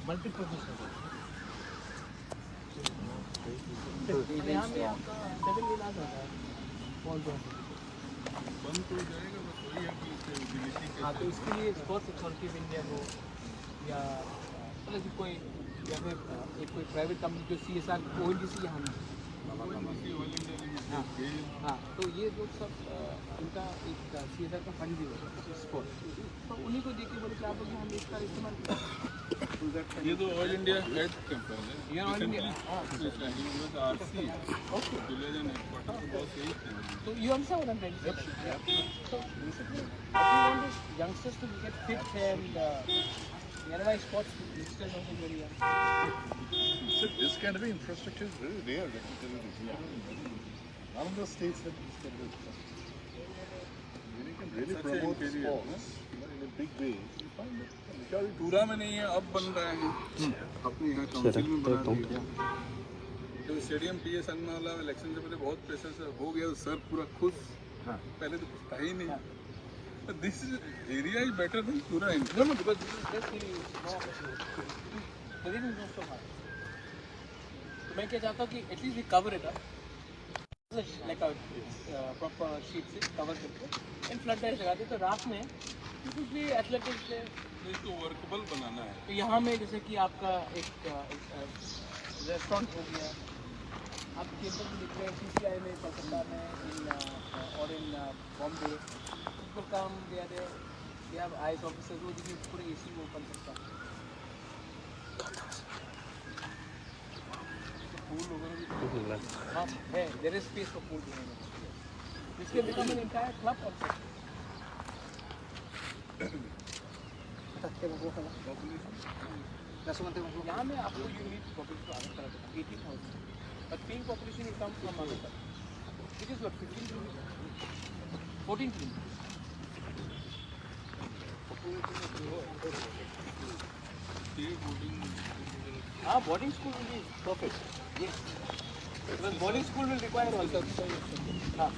Multipurpose होगा। यहाँ में आपका 7 दिन आ जाता है कॉल बंद हो जाएगा, बस वही है कि हाँ, तो इसके लिए स्पोर्ट्स अथॉरिटी ऑफ इंडिया को या मतलब कोई या फिर एक कोई प्राइवेट कंपनी जो CSR ONGC यहाँ में हाँ, तो ये लोग सब इनका एक CSR का फंड भी होगा स्पोर्ट, तो उन्हीं को देखिए बोले कि आप लोग हम इसका इस्तेमाल ये तो ऑल इंडिया हेड कैंपेन है, ये ऑल इंडिया RC ओके तो you understand what I'm trying to say? So basically what we want is youngsters to get fit and wherever sports youngsters also very young. So this kind of infrastructure is very rare. None of the states have this kind of infrastructure. When you can really promote sports in a big way, you find that पूरा में नहीं है, अब बन रहा है अपने यहाँ काउंसिल में बना दिया। तो स्टेडियम PS संगमा वाला इलेक्शन से पहले बहुत प्रेशर से हो गया, सर पूरा खुश, पहले तो कुछ था ही नहीं। This area is better than पूरा इंडिया में बिकॉज़ तो मैं क्या चाहता हूँ कि at least we cover it up like a proper sheet से कवर करके एंड फ्लड लाइट लगा दे, तो रात में भी एथलेटिक्स से इसको वर्केबल बनाना है। तो यहाँ में जैसे कि आपका एक रेस्टोरेंट हो गया, आप केंद्र में दिख रहे हैं CCI में, कलकत्ता में और इन बॉम्बे को काम दिया दे या IAS ऑफिसर वो देखिए पूरे AC वो बन सकता है। पूल वगैरह हाँ है, there is space for pool बनाने में, इसके become an entire club also. यहाँ में आपको यूनिट पॉपुलेशन आगे करा देगा 18,000, but paying population will come from other side, which is what 15 kilometers, 14 kilometers. हाँ, boarding school will be perfect. Yes, because boarding school will require also. हाँ.